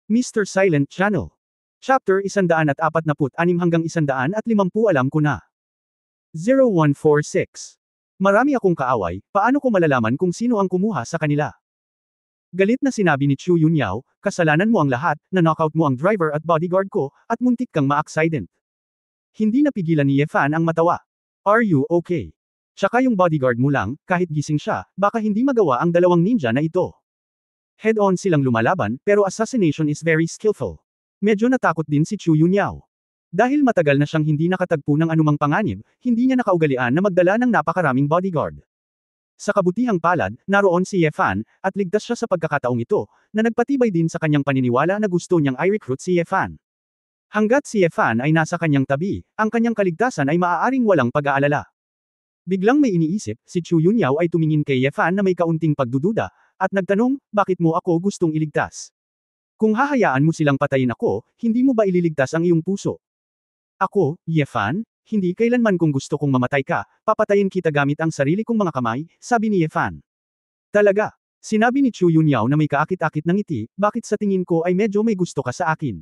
Mr. Silent Channel. Chapter 146 hanggang 150 alam ko na. 0146. Marami akong kaaway, paano ko malalaman kung sino ang kumuha sa kanila? Galit na sinabi ni Chu Yunyao, kasalanan mo ang lahat, na-knockout mo ang driver at bodyguard ko, at muntik kang ma-accident. Hindi napigilan ni Ye Fan ang matawa. Are you okay? Tsaka yung bodyguard mo lang, kahit gising siya, baka hindi magawa ang dalawang ninja na ito. Head-on silang lumalaban, pero assassination is very skillful. Medyo natakot din si Chu Yunyao. Dahil matagal na siyang hindi nakatagpo ng anumang panganib, hindi niya nakaugalian na magdala ng napakaraming bodyguard. Sa kabutihang palad, naroon si Ye Fan, at ligtas siya sa pagkakataong ito, na nagpatibay din sa kanyang paniniwala na gusto niyang i-recruit si Ye Fan. Hanggat si Ye Fan ay nasa kanyang tabi, ang kanyang kaligtasan ay maaaring walang pag-aalala. Biglang may iniisip, si Chu Yunyao ay tumingin kay Ye Fan na may kaunting pagdududa, at nagtanong, bakit mo ako gustong iligtas? Kung hahayaan mo silang patayin ako, hindi mo ba ililigtas ang iyong puso? Ako, Ye Fan, hindi kailanman kung gusto kong mamatay ka, papatayin kita gamit ang sarili kong mga kamay, sabi ni Ye Fan. Talaga? Sinabi ni Chu Yunyao na may kaakit-akit ng ngiti, bakit sa tingin ko ay medyo may gusto ka sa akin?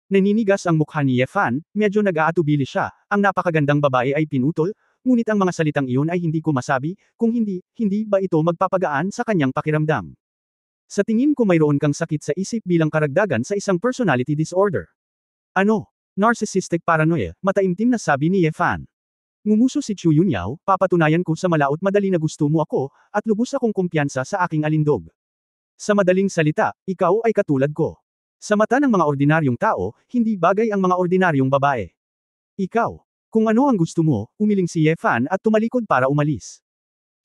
Naninigas ang mukha ni Ye Fan, medyo nag-aatubili siya, ang napakagandang babae ay pinutol, ngunit ang mga salitang iyon ay hindi ko masabi, kung hindi ba ito magpapagaan sa kanyang pakiramdam. Sa tingin ko mayroon kang sakit sa isip bilang karagdagan sa isang personality disorder. Ano? Narcissistic paranoia, mataimtim na sabi ni Ye Fan. Ngumuso si Chu Yunyao, papatunayan ko sa malaot madali na gusto mo ako, at lubos akong kumpiyansa sa aking alindog. Sa madaling salita, ikaw ay katulad ko. Sa mata ng mga ordinaryong tao, hindi bagay ang mga ordinaryong babae. Ikaw. Kung ano ang gusto mo, umiling si Ye Fan at tumalikod para umalis.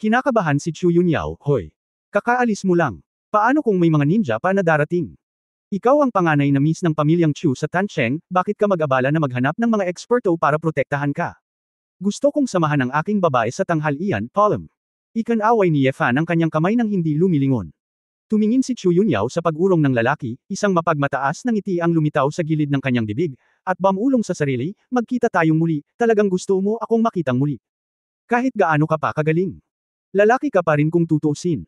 Kinakabahan si Chu Yunyao, hoy. Kakaalis mo lang. Paano kung may mga ninja pa na darating? Ikaw ang panganay na miss ng pamilyang Chu sa Tancheng, bakit ka mag-abala na maghanap ng mga eksperto para protektahan ka? Gusto kong samahan ang aking babae sa tanghalian, Palm. Ikan-away ni Ye Fan ang kanyang kamay nang hindi lumilingon. Tumingin si Chu Yunyao sa pag-urong ng lalaki, isang mapagmataas na ngiti ang lumitaw sa gilid ng kanyang bibig, at bamulong sa sarili, magkita tayong muli, talagang gusto mo akong makitang muli. Kahit gaano ka pa kagaling. Lalaki ka pa rin kung tutuusin.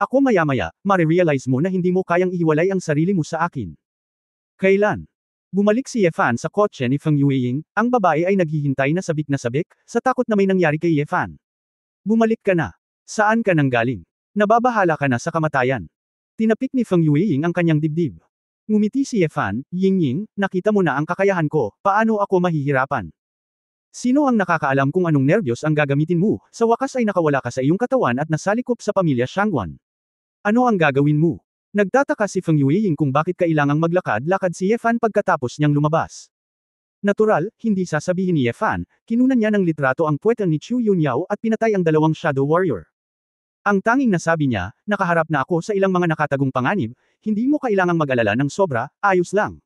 Ako maya-maya, marirealize mo na hindi mo kayang ihiwalay ang sarili mo sa akin. Kailan? Bumalik si Ye Fan sa kotse ni Feng Yueying, ang babae ay naghihintay na sabik, sa takot na may nangyari kay Ye Fan. Bumalik ka na. Saan ka nang galing? Nababahala ka na sa kamatayan. Tinapik ni Feng Yueying ang kanyang dibdib. Ngumiti si Ye Fan, Ying, nakita mo na ang kakayahan ko, paano ako mahihirapan? Sino ang nakakaalam kung anong nerbiyos ang gagamitin mo, sa wakas ay nakawala ka sa iyong katawan at nasalikop sa pamilya Shangguan. Ano ang gagawin mo? Nagtataka si Feng Yueying kung bakit kailangang maglakad-lakad si Ye Fan pagkatapos niyang lumabas. Natural, hindi sasabihin ni Ye Fan, kinunan niya ng litrato ang puweta ni Chu Yunyao at pinatay ang dalawang Shadow Warrior. Ang tanging nasabi niya, nakaharap na ako sa ilang mga nakatagong panganib, hindi mo kailangang mag-alala ng sobra, ayos lang.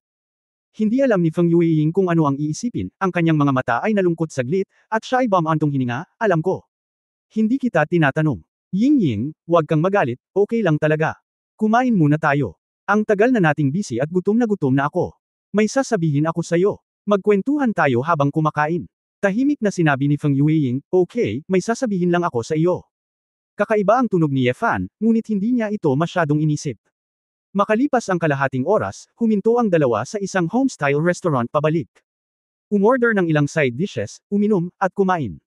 Hindi alam ni Feng Yueying kung ano ang iisipin, ang kanyang mga mata ay nalungkot saglit, at siya ay bumantong hininga, alam ko. Hindi kita tinatanong. Ying, huwag kang magalit, okay lang talaga. Kumain muna tayo. Ang tagal na nating busy at gutom na ako. May sasabihin ako sa'yo. Magkwentuhan tayo habang kumakain. Tahimik na sinabi ni Feng Yueying, okay, may sasabihin lang ako sa iyo. Kakaiba ang tunog ni Ye Fan, ngunit hindi niya ito masyadong inisip. Makalipas ang kalahating oras, huminto ang dalawa sa isang home-style restaurant pabalik. Umorder ng ilang side dishes, uminom, at kumain.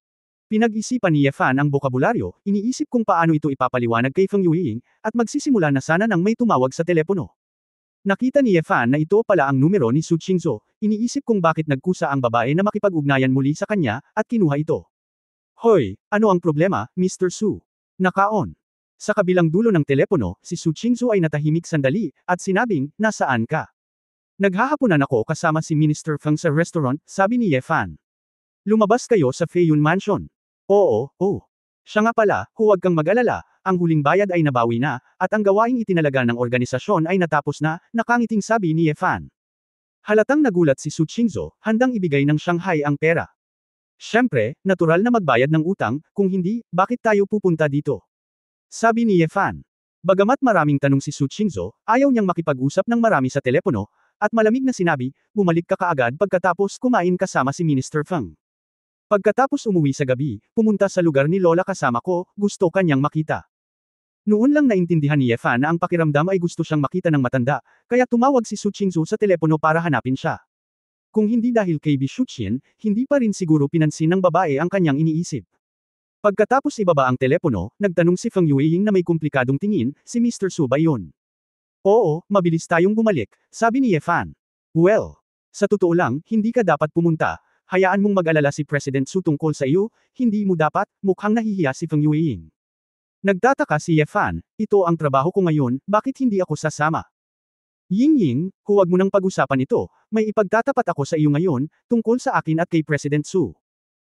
Pinag-isipan ni Ye Fan ang bokabularyo, iniisip kung paano ito ipapaliwanag kay Feng Yueying, at magsisimula na sana nang may tumawag sa telepono. Nakita ni Ye Fan na ito pala ang numero ni Su Qingzhou, iniisip kung bakit nagkusa ang babae na makipag-ugnayan muli sa kanya, at kinuha ito. Hoy, ano ang problema, Mr. Su? Naka-on. Sa kabilang dulo ng telepono, si Su Qingzhou ay natahimik sandali, at sinabing, nasaan ka? Naghahaponan ako kasama si Minister Feng sa restaurant, sabi ni Ye Fan. Lumabas kayo sa Feiyun Mansion. Oo. Siya nga pala, huwag kang mag-alala, ang huling bayad ay nabawi na, at ang gawaing itinalaga ng organisasyon ay natapos na, nakangiting sabi ni Ye Fan. Halatang nagulat si Su Qingzhou, handang ibigay ng Shanghai ang pera. Siyempre, natural na magbayad ng utang, kung hindi, bakit tayo pupunta dito? Sabi ni Ye Fan. Bagamat maraming tanong si Su Qingzhou, ayaw niyang makipag-usap ng marami sa telepono, at malamig na sinabi, bumalik ka kaagad pagkatapos kumain kasama si Minister Feng. Pagkatapos umuwi sa gabi, pumunta sa lugar ni Lola kasama ko, gusto kanyang makita. Noon lang naintindihan ni Yefan na ang pakiramdam ay gusto siyang makita ng matanda, kaya tumawag si Su Qingzu sa telepono para hanapin siya. Kung hindi dahil kay Bishuchin, hindi pa rin siguro pinansin ng babae ang kanyang iniisip. Pagkatapos ibaba ang telepono, nagtanong si Feng Yueying na may komplikadong tingin, si Mr. Su ba yun? Oo, mabilis tayong bumalik, sabi ni Yefan. Well, sa totoo lang, hindi ka dapat pumunta. Hayaan mong mag-alala si President Su tungkol sa iyo, hindi mo dapat, mukhang nahihiya si Feng Yueying. Nagtataka si Yefan, ito ang trabaho ko ngayon, bakit hindi ako sasama? Ying, huwag mo nang pag-usapan ito, may ipagtatapat ako sa iyo ngayon, tungkol sa akin at kay President Su.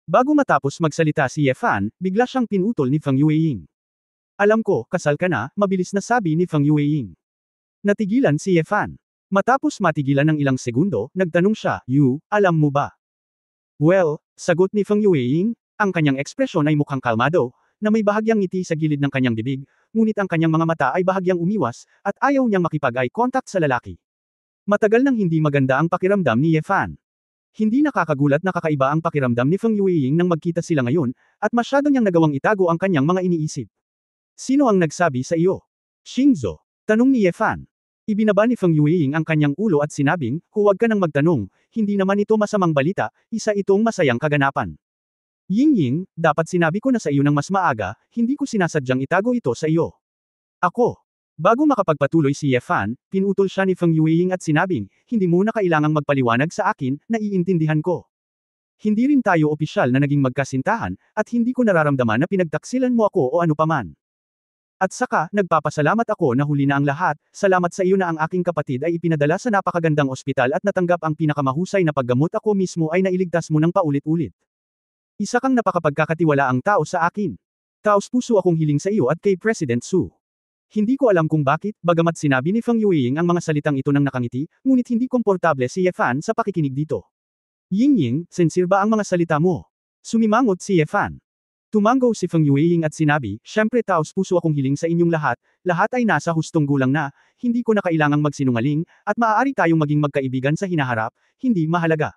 Bago matapos magsalita si Yefan, bigla siyang pinutol ni Feng Yueying. Alam ko, kasal ka na, mabilis na sabi ni Feng Yueying. Natigilan si Yefan. Matapos matigilan ng ilang segundo, nagtanong siya, alam mo ba? Well, sagot ni Feng Yueying, ang kanyang ekspresyon ay mukhang kalmado, na may bahagyang ngiti sa gilid ng kanyang bibig, ngunit ang kanyang mga mata ay bahagyang umiwas, at ayaw niyang makipag-eye contact sa lalaki. Matagal nang hindi maganda ang pakiramdam ni Yefan. Hindi nakakagulat na kakaiba ang pakiramdam ni Feng Yueying nang magkita sila ngayon, at masyado niyang nagawang itago ang kanyang mga iniisip. Sino ang nagsabi sa iyo? Qingzu, tanong ni Yefan. Ibinaba ni Feng Yueying ang kanyang ulo at sinabing, huwag ka nang magtanong, hindi naman ito masamang balita, isa itong masayang kaganapan. Ying, dapat sinabi ko na sa iyo ng mas maaga, hindi ko sinasadyang itago ito sa iyo. Ako. Bago makapagpatuloy si Yefan, pinutol siya ni Feng Yueying at sinabing, hindi mo na kailangang magpaliwanag sa akin, naiintindihan ko. Hindi rin tayo opisyal na naging magkasintahan, at hindi ko nararamdaman na pinagtaksilan mo ako o ano paman. At saka, nagpapasalamat ako na huli na ang lahat, salamat sa iyo na ang aking kapatid ay ipinadala sa napakagandang ospital at natanggap ang pinakamahusay na paggamot, ako mismo ay nailigtas mo ng paulit-ulit. Isa kang napakapagkakatiwalaang tao sa akin. Taos puso akong hiling sa iyo at kay President Su. Hindi ko alam kung bakit, bagamat sinabi ni Feng Yueying ang mga salitang ito nang nakangiti, ngunit hindi komportable si Yefan sa pakikinig dito. Ying, sincere ba ang mga salita mo? Sumimangot si Yefan. Tumango si Feng Yueying at sinabi, syempre taos puso akong hiling sa inyong lahat ay nasa hustong gulang na, hindi ko na kailangang magsinungaling, at maaari tayong maging magkaibigan sa hinaharap, hindi mahalaga.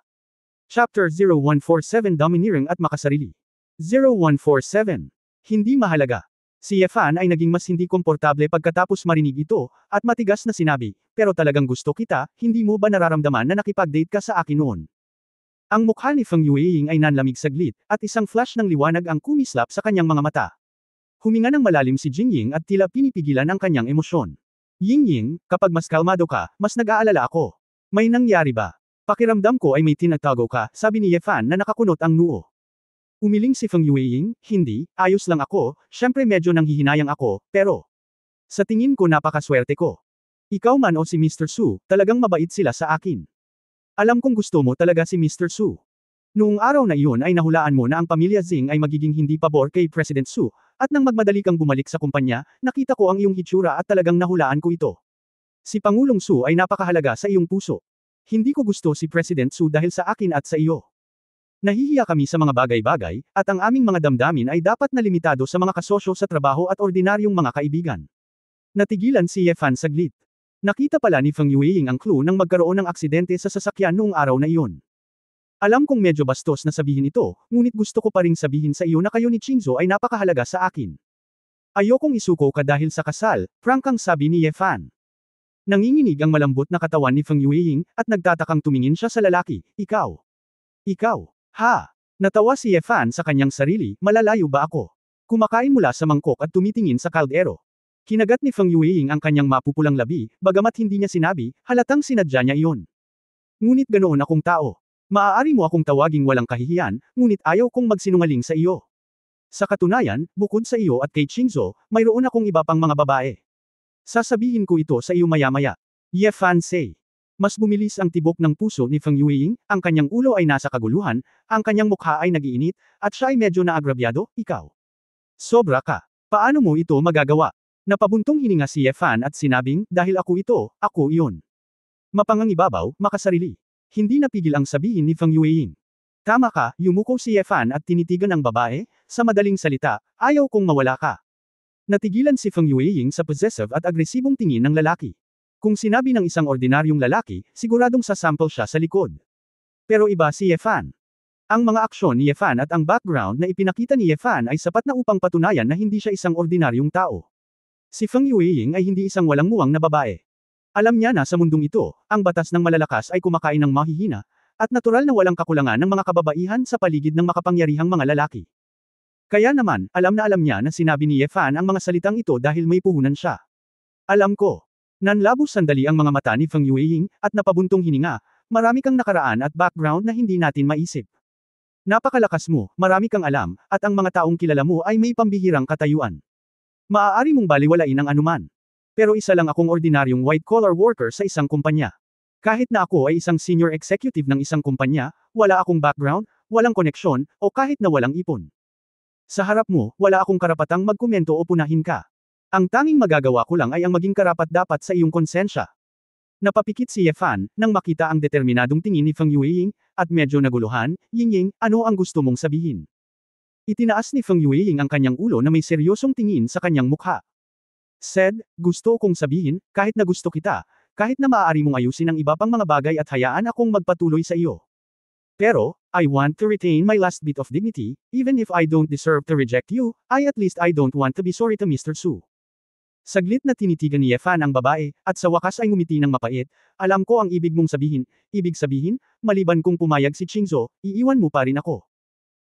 Chapter 0147 Domineering at makasarili. 0147. Hindi mahalaga. Si Yefan ay naging mas hindi komportable pagkatapos marinig ito, at matigas na sinabi, pero talagang gusto kita, hindi mo ba nararamdaman na nakipag-date ka sa akin noon? Ang mukha ni Feng Yueying ay nanlamig saglit, at isang flash ng liwanag ang kumislap sa kanyang mga mata. Huminga ng malalim si Jingying at tila pinipigilan ang kanyang emosyon. Ying, kapag mas kalmado ka, mas nag-aalala ako. May nangyari ba? Pakiramdam ko ay may tinatago ka, sabi ni Yefan na nakakunot ang noo. Umiling si Feng Yueying, hindi, ayos lang ako, syempre medyo nanghihinayang ako, pero sa tingin ko napakaswerte ko. Ikaw man o si Mr. Su, talagang mabait sila sa akin. Alam kong gusto mo talaga si Mr. Su. Noong araw na iyon ay nahulaan mo na ang pamilya Zing ay magiging hindi pabor kay President Su, at nang magmadali kang bumalik sa kumpanya, nakita ko ang iyong hitsura at talagang nahulaan ko ito. Si Pangulong Su ay napakahalaga sa iyong puso. Hindi ko gusto si President Su dahil sa akin at sa iyo. Nahihiya kami sa mga bagay-bagay, at ang aming mga damdamin ay dapat na limitado sa mga kasosyo sa trabaho at ordinaryong mga kaibigan. Natigilan si Yefan saglit. Nakita pala ni Feng Yueying ang clue nang magkaroon ng aksidente sa sasakyan noong araw na iyon. Alam kong medyo bastos na sabihin ito, ngunit gusto ko pa ring sabihin sa iyo na kayo ni Qingzu ay napakahalaga sa akin. Ayokong isuko ka dahil sa kasal, prangkang sabi ni Yefan. Nanginginig ang malambot na katawan ni Feng Yueying, at nagtatakang tumingin siya sa lalaki, ikaw. Ikaw. Ha? Natawa si Yefan sa kanyang sarili, malalayo ba ako? Kumakain mula sa mangkok at tumitingin sa kaldero. Kinagat ni Feng Yueying ang kanyang mapupulang labi, bagamat hindi niya sinabi, halatang sinadya niya iyon. Ngunit ganoon akong tao. Maaari mo akong tawaging walang kahihiyan, ngunit ayaw kong magsinungaling sa iyo. Sa katunayan, bukod sa iyo at kay Qingzu, mayroon akong iba pang mga babae. Sasabihin ko ito sa iyo maya-maya. Yefan say. Mas bumilis ang tibok ng puso ni Feng Yueying, ang kanyang ulo ay nasa kaguluhan, ang kanyang mukha ay nag-iinit, at siya ay medyo naagrabyado, ikaw. Sobra ka. Paano mo ito magagawa? Napabuntong hininga si Yefan at sinabing, dahil ako ito, ako iyon. Mapangangibabaw, makasarili. Hindi napigil ang sabihin ni Feng Yueying. Tama ka, yumuko si Yefan at tinitigan ang babae, sa madaling salita, ayaw kong mawala ka. Natigilan si Feng Yueying sa possessive at agresibong tingin ng lalaki. Kung sinabi ng isang ordinaryong lalaki, siguradong sasample siya sa likod. Pero iba si Yefan. Ang mga aksyon ni Yefan at ang background na ipinakita ni Yefan ay sapat na upang patunayan na hindi siya isang ordinaryong tao. Si Feng Yueying ay hindi isang walang muwang na babae. Alam niya na sa mundong ito, ang batas ng malalakas ay kumakain ng mahihina, at natural na walang kakulangan ng mga kababaihan sa paligid ng makapangyarihang mga lalaki. Kaya naman, alam na alam niya na sinabi ni Ye Fan ang mga salitang ito dahil may puhunan siya. Alam ko. Nanlabo sandali ang mga mata ni Feng Yueying, at napabuntong hininga, marami kang nakaraan at background na hindi natin maisip. Napakalakas mo, marami kang alam, at ang mga taong kilala mo ay may pambihirang katayuan. Maaari mong baliwalain ang anuman. Pero isa lang akong ordinaryong white-collar worker sa isang kumpanya. Kahit na ako ay isang senior executive ng isang kumpanya, wala akong background, walang koneksyon, o kahit na walang ipon. Sa harap mo, wala akong karapatang magkomento o punahin ka. Ang tanging magagawa ko lang ay ang maging karapat-dapat sa iyong konsensya. Napapikit si Ye Fan, nang makita ang determinadong tingin ni Feng Yueying, at medyo naguluhan, Yingying, ano ang gusto mong sabihin? Itinaas ni Feng Yueying ang kanyang ulo na may seryosong tingin sa kanyang mukha. Said, gusto kong sabihin, kahit na gusto kita, kahit na maaari mong ayusin ang iba pang mga bagay at hayaan akong magpatuloy sa iyo. Pero, I want to retain my last bit of dignity, even if I don't deserve to reject you, at least I don't want to be sorry to Mr. Su. Saglit na tinitigan ni Ye Fan ang babae, at sa wakas ay ngumiti ng mapait, alam ko ang ibig mong sabihin, ibig sabihin, maliban kung pumayag si Qingzhou, iiwan mo pa rin ako.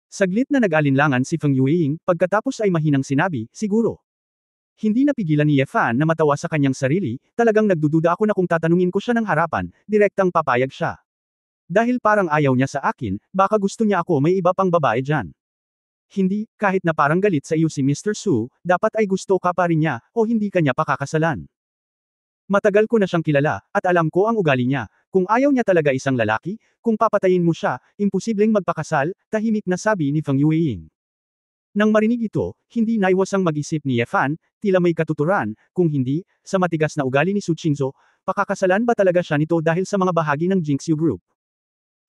Saglit na nag-alinlangan si Feng Yueying, pagkatapos ay mahinang sinabi, siguro. Hindi napigilan ni Ye Fan na matawa sa kanyang sarili, talagang nagdududa ako na kung tatanungin ko siya ng harapan, direktang papayag siya. Dahil parang ayaw niya sa akin, baka gusto niya ako may iba pang babae dyan. Hindi, kahit na parang galit sa iyo si Mr. Su, dapat ay gusto ka pa rin niya, o hindi ka niya pakakasalan. Matagal ko na siyang kilala, at alam ko ang ugali niya, kung ayaw niya talaga isang lalaki, kung papatayin mo siya, imposibleng magpakasal, tahimik na sabi ni Feng Yueying. Nang marinig ito, hindi naiwasang mag-isip ni Ye Fan, tila may katuturan, kung hindi, sa matigas na ugali ni Su Qingzhou, pakakasalan ba talaga siya nito dahil sa mga bahagi ng Jinxiu Group?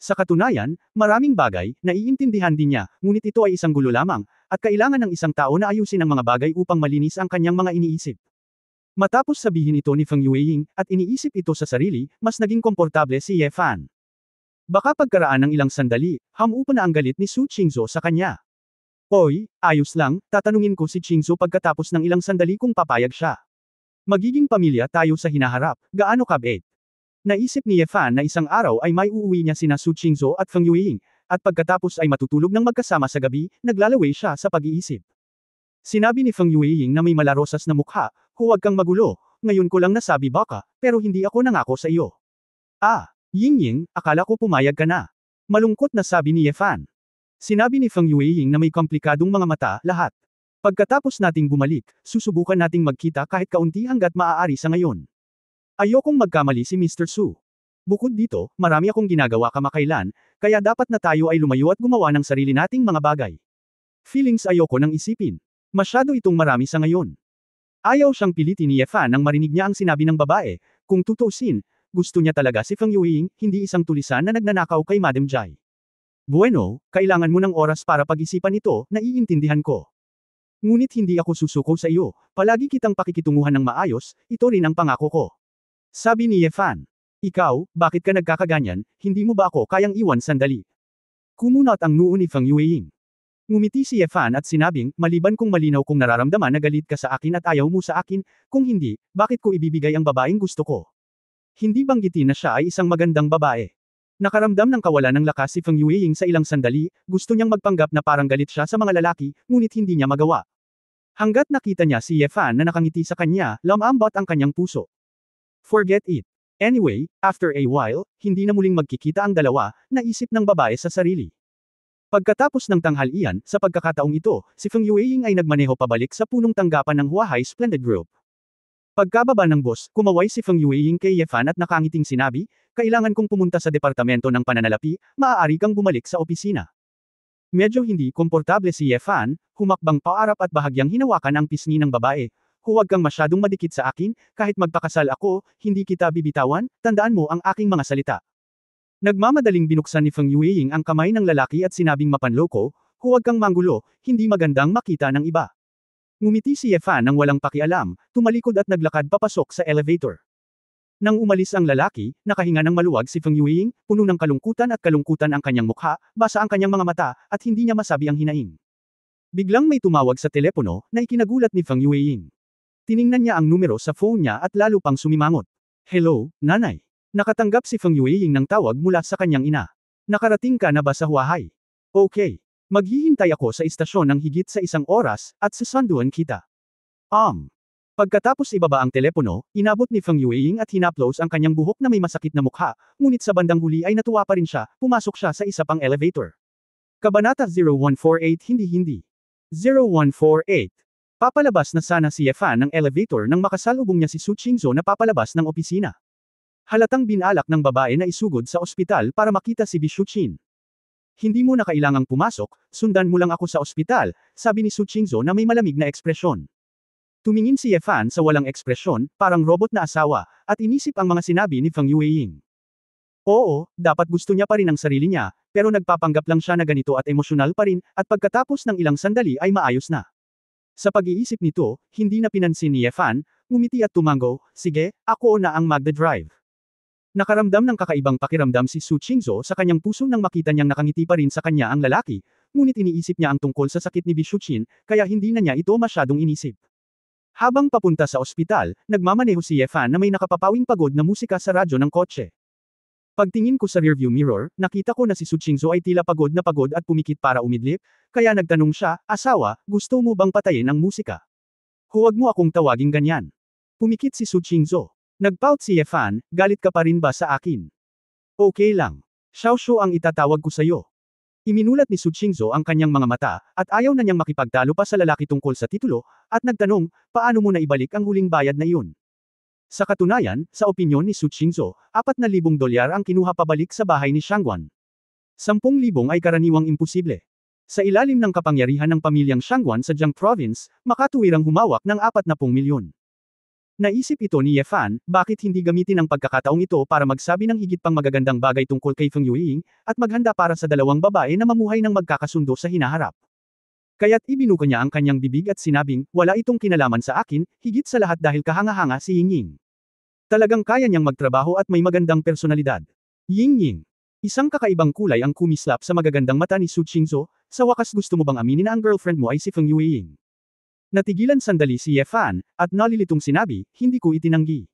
Sa katunayan, maraming bagay, naiintindihan din niya, ngunit ito ay isang gulo lamang, at kailangan ng isang tao na ayusin ang mga bagay upang malinis ang kanyang mga iniisip. Matapos sabihin ito ni Feng Yueying, at iniisip ito sa sarili, mas naging komportable si Ye Fan. Baka pagkaraan ng ilang sandali, hamupa na ang galit ni Su Qingzhou sa kanya. Oy, ayos lang, tatanungin ko si Qingzhou pagkatapos ng ilang sandali kung papayag siya. Magiging pamilya tayo sa hinaharap, gaano kabait? Naisip ni Ye Fan na isang araw ay may uuwi niya sina Su Qingzhou at Feng Yueying, at pagkatapos ay matutulog ng magkasama sa gabi, naglalaway siya sa pag-iisip. Sinabi ni Feng Yueying na may malarosas na mukha, huwag kang magulo, ngayon ko lang nasabi baka, pero hindi ako nangako sa iyo. Ah, Yingying, akala ko pumayag ka na. Malungkot na sabi ni Ye Fan. Sinabi ni Feng Yueying na may komplikadong mga mata, lahat. Pagkatapos nating bumalik, susubukan nating magkita kahit kaunti hanggat maaari sa ngayon. Ayokong magkamali si Mr. Su. Bukod dito, marami akong ginagawa kamakailan, kaya dapat na tayo ay lumayo at gumawa ng sarili nating mga bagay. Feelings ayoko nang isipin. Masyado itong marami sa ngayon. Ayaw siyang pilitin ni Ye Fan nang marinig niya ang sinabi ng babae, kung tutuusin, gusto niya talaga si Feng Yueying, hindi isang tulisan na nagnanakaw kay Madam Jai. Bueno, kailangan mo ng oras para pag-isipan ito, naiintindihan ko. Ngunit hindi ako susuko sa iyo, palagi kitang pakikitunguhan ng maayos, ito rin ang pangako ko. Sabi ni Ye Fan. Ikaw, bakit ka nagkakaganyan, hindi mo ba ako kayang iwan sandali? Kumunot ang noo ni Feng Yueying. Ngumiti si Ye Fan at sinabing, maliban kung malinaw kong nararamdaman na galit ka sa akin at ayaw mo sa akin, kung hindi, bakit ko ibibigay ang babaeng gusto ko? Hindi banggitin na siya ay isang magandang babae. Nakaramdam ng kawalan ng lakas si Feng Yueying sa ilang sandali, gusto niyang magpanggap na parang galit siya sa mga lalaki, ngunit hindi niya magawa. Hanggat nakita niya si Ye Fan na nakangiti sa kanya, lumambot ang kanyang puso. Forget it. Anyway, after a while, hindi na muling magkikita ang dalawa, naisip ng babae sa sarili. Pagkatapos ng tanghalian, sa pagkakataong ito, si Feng Yueying ay nagmaneho pabalik sa punong tanggapan ng Huahai Splendid Group. Pagkababa ng boss, kumaway si Feng Yueying kay Ye Fan at nakangiting sinabi, kailangan kong pumunta sa departamento ng pananalapi, maaari kang bumalik sa opisina. Medyo hindi komportable si Ye Fan, humakbang paarap at bahagyang hinawakan ang pisngi ng babae. Huwag kang masyadong madikit sa akin, kahit magpakasal ako, hindi kita bibitawan, tandaan mo ang aking mga salita. Nagmamadaling binuksan ni Feng Yueying ang kamay ng lalaki at sinabing mapanloko, huwag kang manggulo, hindi magandang makita ng iba. Ngumiti si Ye Fan nang walang pakialam, tumalikod at naglakad papasok sa elevator. Nang umalis ang lalaki, nakahinga ng maluwag si Feng Yueying, puno ng kalungkutan at kalungkutan ang kanyang mukha, basa ang kanyang mga mata, at hindi niya masabi ang hinaing. Biglang may tumawag sa telepono, na ikinagulat ni Feng Yueying. Tiningnan niya ang numero sa phone niya at lalo pang sumimangot. Hello, nanay. Nakatanggap si Feng Yueying ng tawag mula sa kanyang ina. Nakarating ka na ba sa Huahay? Okay. Maghihintay ako sa istasyon ng higit sa 1 oras, at susunduan kita. Pagkatapos ibaba ang telepono, inabot ni Feng Yueying at hinaplos ang kanyang buhok na may masakit na mukha, ngunit sa bandang huli ay natuwa pa rin siya, pumasok siya sa isa pang elevator. Kabanata 0148 Hindi 0148. Papalabas na sana si Yefan ng elevator nang makasalubong niya si Su Qingzhou na papalabas ng opisina. Halatang binalak ng babae na isugod sa ospital para makita si Bishu Qin. Hindi mo na kailangang pumasok, sundan mo lang ako sa ospital, sabi ni Su Qingzhou na may malamig na ekspresyon. Tumingin si Yefan sa walang ekspresyon, parang robot na asawa, at inisip ang mga sinabi ni Feng Yueying. Oo, dapat gusto niya pa rin ang sarili niya, pero nagpapanggap lang siya na ganito at emosyonal pa rin, at pagkatapos ng ilang sandali ay maayos na. Sa pag-iisip nito, hindi na pinansin ni Yefan, ngumiti at tumango, sige, ako na ang magda-drive. Nakaramdam ng kakaibang pakiramdam si Su Qingzhou sa kanyang puso nang makita niyang nakangiti pa rin sa kanya ang lalaki, ngunit iniisip niya ang tungkol sa sakit ni Bishu Qin, kaya hindi na niya ito masyadong inisip. Habang papunta sa ospital, nagmamaneho si Yefan na may nakapapawing pagod na musika sa radyo ng kotse. Pagtingin ko sa rearview mirror, nakita ko na si Su Qingzhou ay tila pagod at pumikit para umidlip, kaya nagtanong siya, asawa, gusto mo bang patayin ang musika? Huwag mo akong tawaging ganyan. Pumikit si Su Qingzhou. Nagpout si Yefan, galit ka pa rin ba sa akin? Okay lang. Xiaoshu ang itatawag ko sa'yo. Iminulat ni Su Qingzhou ang kanyang mga mata, at ayaw na niyang makipagtalo pa sa lalaki tungkol sa titulo, at nagtanong, paano mo na ibalik ang huling bayad na iyon? Sa katunayan, sa opinyon ni Su Qingzhou, $4,000 ang kinuha pabalik sa bahay ni Shangguan. 10,000 ay karaniwang imposible. Sa ilalim ng kapangyarihan ng pamilyang Shangguan sa Jiang Province, makatuwirang humawak ng 40 milyon. Naisip ito ni Yefan, bakit hindi gamitin ang pagkakataong ito para magsabi ng higit pang magagandang bagay tungkol kay Feng Yueying, at maghanda para sa dalawang babae na mamuhay ng magkakasundo sa hinaharap. Kaya't ibinuka niya ang kanyang bibig at sinabing, wala itong kinalaman sa akin, higit sa lahat dahil kahanga-hanga si Yingying. Talagang kaya niyang magtrabaho at may magandang personalidad. Yingying. Isang kakaibang kulay ang kumislap sa magagandang mata ni Su Qingzhou, sa wakas gusto mo bang aminin na ang girlfriend mo ay si Feng Yueying? Natigilan sandali si Yefan, at nalilitong sinabi, hindi ko itinanggi.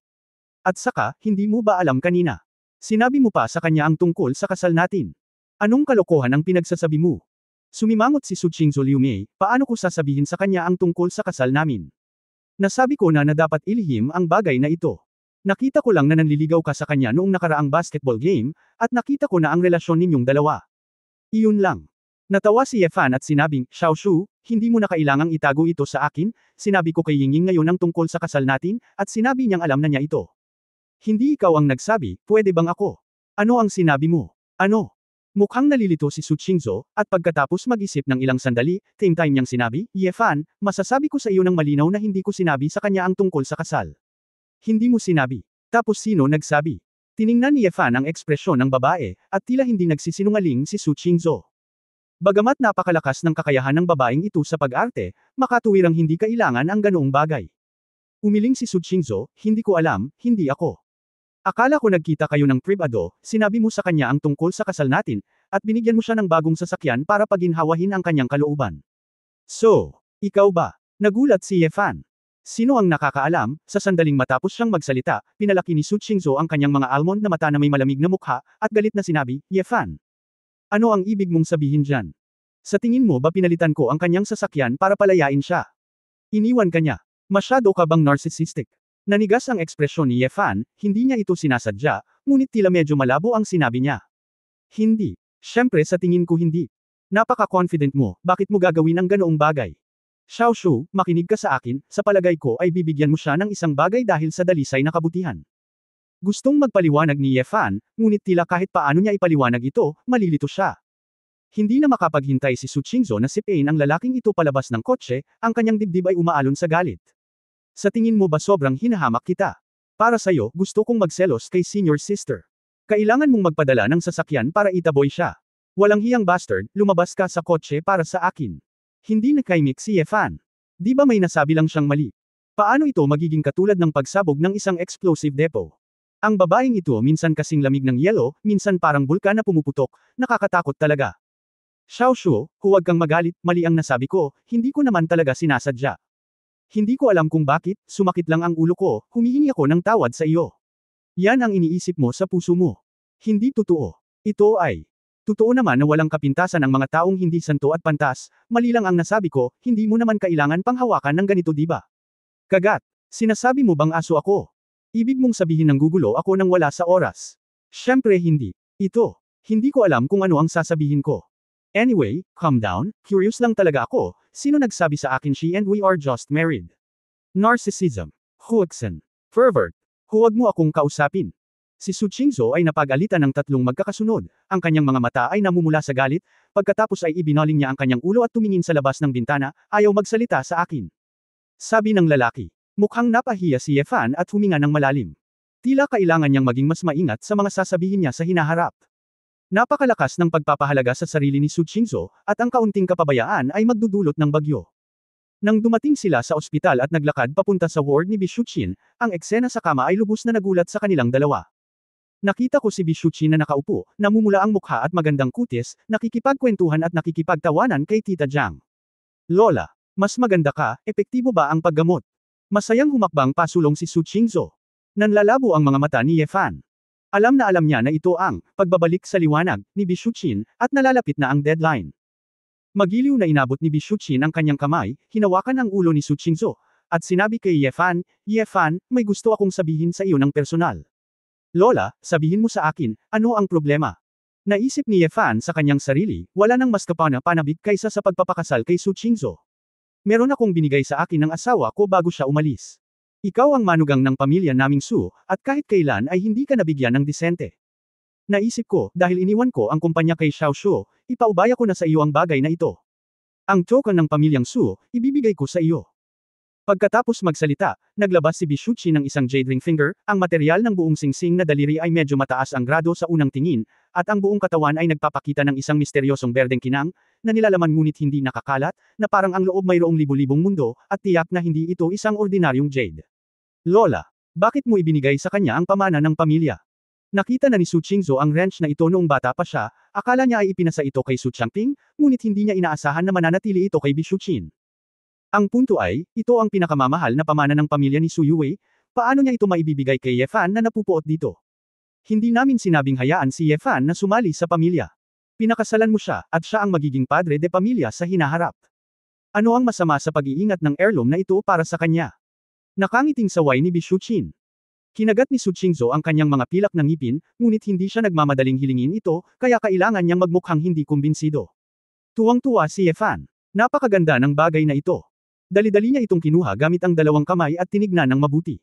At saka, hindi mo ba alam kanina? Sinabi mo pa sa kanya ang tungkol sa kasal natin. Anong kalokohan ang pinagsasabi mo? Sumimangot si Su Qingzhou Liumei, paano ko sasabihin sa kanya ang tungkol sa kasal namin? Nasabi ko na dapat ilihim ang bagay na ito. Nakita ko lang na nanliligaw ka sa kanya noong nakaraang basketball game, at nakita ko na ang relasyon ninyong dalawa. Iyon lang. Natawa si Yefan at sinabing, Xiaoshu, hindi mo na kailangang itago ito sa akin, sinabi ko kay Yingying ngayon ang tungkol sa kasal natin, at sinabi niyang alam na niya ito. Hindi ikaw ang nagsabi, pwede bang ako? Ano ang sinabi mo? Ano? Mukhang nalilito si Su Qingzhou, at pagkatapos mag-isip ng ilang sandali, same time niyang sinabi, Yefan, masasabi ko sa iyo ng malinaw na hindi ko sinabi sa kanya ang tungkol sa kasal. Hindi mo sinabi. Tapos sino nagsabi? Tiningnan ni Yefan ang ekspresyon ng babae, at tila hindi nagsisinungaling si Su Qingzhou. Bagamat napakalakas ng kakayahan ng babaeng ito sa pag-arte, makatuwirang hindi kailangan ang ganoong bagay. Umiling si Su Qingzhou, hindi ko alam, hindi ako. Akala ko nagkita kayo ng pribado, sinabi mo sa kanya ang tungkol sa kasal natin, at binigyan mo siya ng bagong sasakyan para paginhawahin ang kanyang kalooban. So, ikaw ba? Nagulat si Yefan. Sino ang nakakaalam, sa sandaling matapos siyang magsalita, pinalaki ni Su Qingzhou ang kanyang mga almond na mata na may malamig na mukha, at galit na sinabi, Yefan. Ano ang ibig mong sabihin dyan? Sa tingin mo ba pinalitan ko ang kanyang sasakyan para palayain siya? Iniwan ka niya. Masyado ka bang narcissistic? Nanigas ang ekspresyon ni Yefan, hindi niya ito sinasadya, ngunit tila medyo malabo ang sinabi niya. Hindi. Siyempre sa tingin ko hindi. Napaka-confident mo, bakit mo gagawin ang ganoong bagay? Xiaoshu, makinig ka sa akin, sa palagay ko ay bibigyan mo siya ng isang bagay dahil sa dalisay na kabutihan. Gustong magpaliwanag ni Yefan, ngunit tila kahit paano niya ipaliwanag ito, malilito siya. Hindi na makapaghintay si Su Qingzhou na sipain ang lalaking ito palabas ng kotse, ang kanyang dibdib ay umaalon sa galit. Sa tingin mo ba sobrang hinahamak kita? Para sa'yo, gusto kong magselos kay senior sister. Kailangan mong magpadala ng sasakyan para itaboy siya. Walang hiyang bastard, lumabas ka sa kotse para sa akin. Hindi nakaimik si Yefan. Di ba may nasabi lang siyang mali? Paano ito magiging katulad ng pagsabog ng isang explosive depot? Ang babaeng ito minsan kasing lamig ng yelo, minsan parang bulkan na pumuputok, nakakatakot talaga. Xiaoshu, huwag kang magalit, mali ang nasabi ko, hindi ko naman talaga sinasadya. Hindi ko alam kung bakit, sumakit lang ang ulo ko, humihingi ako ng tawad sa iyo. Yan ang iniisip mo sa puso mo. Hindi totoo. Ito ay. Totoo naman na walang kapintasan ang mga taong hindi santo at pantas, mali lang ang nasabi ko, hindi mo naman kailangan panghawakan ng ganito diba? Kagat. Sinasabi mo bang aso ako? Ibig mong sabihin ng gugulo ako nang wala sa oras. Siyempre hindi. Ito. Hindi ko alam kung ano ang sasabihin ko. Anyway, calm down, curious lang talaga ako, sino nagsabi sa akin she and we are just married? Narcissism. Huwagsan. Pervert. Huwag mo akong kausapin. Si Su Qingzhou ay napagalitan ng tatlong magkakasunod, ang kanyang mga mata ay namumula sa galit, pagkatapos ay ibinaling niya ang kanyang ulo at tumingin sa labas ng bintana, ayaw magsalita sa akin. Sabi ng lalaki. Mukhang napahiya si Ye Fan at huminga ng malalim. Tila kailangan niyang maging mas maingat sa mga sasabihin niya sa hinaharap. Napakalakas ng pagpapahalaga sa sarili ni Su Qingzhou, at ang kaunting kapabayaan ay magdudulot ng bagyo. Nang dumating sila sa ospital at naglakad papunta sa ward ni Bishuchin, ang eksena sa kama ay lubos na nagulat sa kanilang dalawa. Nakita ko si Bishuchin na nakaupo, namumula ang mukha at magandang kutis, nakikipagkwentuhan at nakikipagtawanan kay Tita Jiang. Lola, mas maganda ka, epektibo ba ang paggamot? Masayang humakbang pasulong si Su Qingzhou. Nanlalabo ang mga mata ni Ye Fan. Alam niya na ito ang pagbabalik sa liwanag ni Bishuchin, at nalalapit na ang deadline. Magiliw na inabot ni Bishuchin ang kanyang kamay, hinawakan ang ulo ni Su Qingzhou, at sinabi kay Ye Fan, may gusto akong sabihin sa iyo ng personal. Lola, sabihin mo sa akin, ano ang problema? Naisip ni Ye Fan sa kanyang sarili, wala nang mas kapana-panabik kaysa sa pagpapakasal kay Su Qingzhou. Meron akong binigay sa akin ng asawa ko bago siya umalis. Ikaw ang manugang ng pamilya naming Su, at kahit kailan ay hindi ka nabigyan ng disente. Naisip ko, dahil iniwan ko ang kumpanya kay Xiao Shu, ipaubaya ko na sa iyo ang bagay na ito. Ang token ng pamilyang Su, ibibigay ko sa iyo. Pagkatapos magsalita, naglabas si Bishuchin ng isang jade ring finger, ang material ng buong singsing na daliri ay medyo mataas ang grado sa unang tingin, at ang buong katawan ay nagpapakita ng isang misteryosong berdeng kinang, na nilalaman ngunit hindi nakakalat, na parang ang loob mayroong libu-libong mundo, at tiyak na hindi ito isang ordinaryong jade. Lola, bakit mo ibinigay sa kanya ang pamana ng pamilya? Nakita na ni Su Qingzhou ang wrench na ito noong bata pa siya, akala niya ay ipinasa ito kay Su Changping, ngunit hindi niya inaasahan na mananatili ito kay Bishuchin. Ang punto ay, ito ang pinakamamahal na pamana ng pamilya ni Su Yuwei, paano niya ito maibibigay kay Ye Fan na napupuot dito? Hindi namin sinabing hayaan si Ye Fan na sumali sa pamilya. Pinakasalan mo siya, at siya ang magiging padre de pamilya sa hinaharap. Ano ang masama sa pag-iingat ng heirloom na ito para sa kanya? Nakangiting saway ni Bishuchin. Kinagat ni Su Qingzhou ang kanyang mga pilak ng ngipin, ngunit hindi siya nagmamadaling hilingin ito, kaya kailangan niyang magmukhang hindi kumbinsido. Tuwang-tuwa si Ye Fan. Napakaganda ng bagay na ito. Dali-dali niya itong kinuha gamit ang dalawang kamay at tinignan ng mabuti.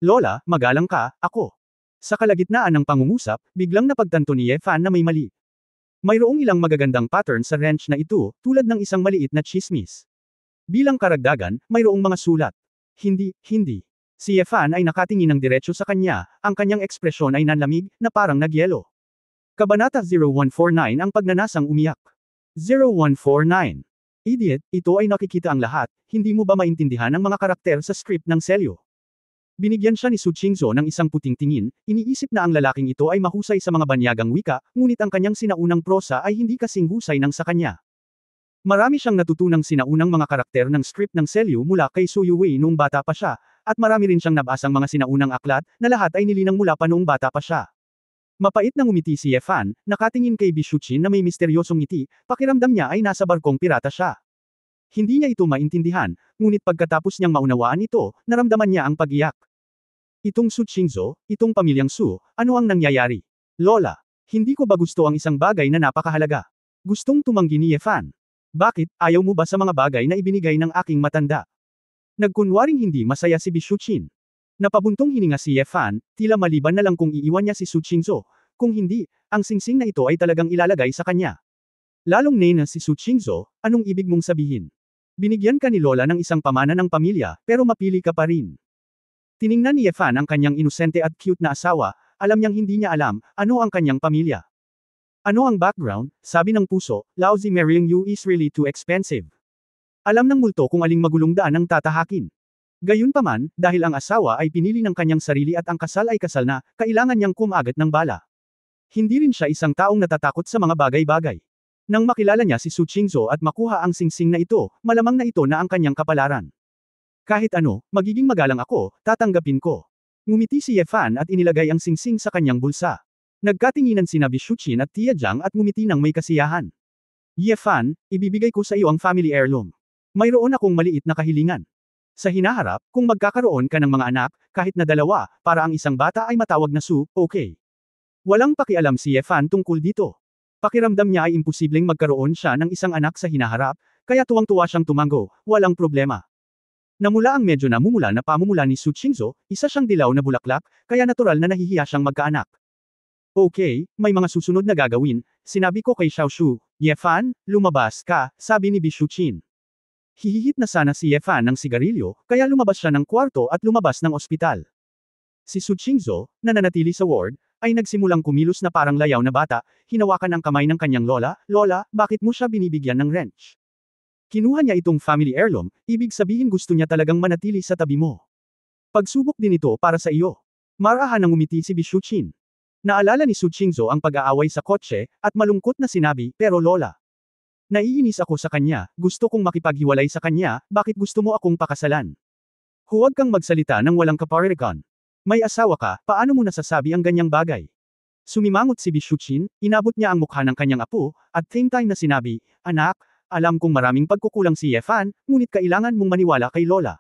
Lola, magalang ka, ako. Sa kalagitnaan ng pangungusap, biglang napagtanto ni Ye Fan na may mali. Mayroong ilang magagandang pattern sa wrench na ito, tulad ng isang maliit na chismis. Bilang karagdagan, mayroong mga sulat. Hindi. Si Ye Fan ay nakatingin ng diretso sa kanya, ang kanyang ekspresyon ay nanlamig, na parang nagyelo. Kabanata 0149 ang pagnanasang umiyak. 0149. Idiot, ito ay nakikita ang lahat, hindi mo ba maintindihan ang mga karakter sa script ng selyo? Binigyan siya ni Su Qingzhou ng isang puting tingin, iniisip na ang lalaking ito ay mahusay sa mga banyagang wika, ngunit ang kanyang sinaunang prosa ay hindi kasing husay ng sa kanya. Marami siyang natutunang sinaunang mga karakter ng script ng selyo mula kay Su Yuwei noong bata pa siya, at marami rin siyang nabasang mga sinaunang aklat, na lahat ay nilinang mula pa noong bata pa siya. Mapait na ngumiti si Ye Fan, nakatingin kay Bishuchin na may misteryosong ngiti, pakiramdam niya ay nasa barkong pirata siya. Hindi niya ito maintindihan, ngunit pagkatapos niyang maunawaan ito, naramdaman niya ang pag-iyak. Itong Su Qingzhou, itong pamilyang Su, ano ang nangyayari? Lola, hindi ko ba gusto ang isang bagay na napakahalaga? Gustong tumanggi ni Ye Fan. Bakit, ayaw mo ba sa mga bagay na ibinigay ng aking matanda? Nagkunwaring hindi masaya si Bishuchin. Napabuntong hininga si Ye Fan, tila maliban na lang kung iiwan niya si Su Qingzhou, kung hindi, ang singsing na ito ay talagang ilalagay sa kanya. Lalong nena si Su Qingzhou, anong ibig mong sabihin? Binigyan ka ni Lola ng isang pamana ng pamilya, pero mapili ka pa rin. Tiningnan ni Ye Fan ang kanyang inosente at cute na asawa, alam niyang hindi niya alam, ano ang kanyang pamilya. Ano ang background, sabi ng puso, lousy marrying you is really too expensive. Alam ng multo kung aling magulong daan ang tatahakin. Gayunpaman, dahil ang asawa ay pinili ng kanyang sarili at ang kasal ay kasal na, kailangan niyang kumagat ng bala. Hindi rin siya isang taong natatakot sa mga bagay-bagay. Nang makilala niya si Su Qingzhou at makuha ang singsing na ito, malamang na ito na ang kanyang kapalaran. Kahit ano, magiging magalang ako, tatanggapin ko. Ngumiti si Ye Fan at inilagay ang singsing sa kanyang bulsa. Nagkatinginan sina Bishuchin at Tia Jiang at ngumiti ng may kasiyahan. Ye Fan, ibibigay ko sa iyo ang family heirloom. Mayroon akong maliit na kahilingan. Sa hinaharap, kung magkakaroon ka ng mga anak, kahit na dalawa, para ang isang bata ay matawag na Su, okay. Walang pakialam si Ye Fan tungkol dito. Pakiramdam niya ay imposibleng magkaroon siya ng isang anak sa hinaharap, kaya tuwang-tuwa siyang tumango, walang problema. Namula ang medyo namumula na pamumula ni Su Qingzhou, isa siyang dilaw na bulaklak, kaya natural na nahihiya siyang magkaanak. Okay, may mga susunod na gagawin, sinabi ko kay Xiao Shu. Ye Fan, lumabas ka, sabi ni Bishuchin. Hihihit na sana si Ye Fan ng sigarilyo, kaya lumabas siya ng kwarto at lumabas ng ospital. Si Su Qingzhou, na nanatili sa ward, ay nagsimulang kumilos na parang layaw na bata, hinawakan ang kamay ng kanyang lola, Lola, bakit mo siya binibigyan ng wrench? Kinuha niya itong family heirloom, ibig sabihin gusto niya talagang manatili sa tabi mo. Pagsubok din ito para sa iyo. Marahan nang umiti si Bishuchin. Naalala ni Su Qingzhou ang pag-aaway sa kotse, at malungkot na sinabi, pero Lola. Naiinis ako sa kanya, gusto kong makipaghiwalay sa kanya, bakit gusto mo akong pakasalan? Huwag kang magsalita ng walang kaparirikan. May asawa ka, paano mo nasasabi ang ganyang bagay? Sumimangot si Bishuchin, inabot niya ang mukha ng kanyang apo, at same time na sinabi, anak, alam kong maraming pagkukulang si Ye Fan, ngunit kailangan mong maniwala kay Lola.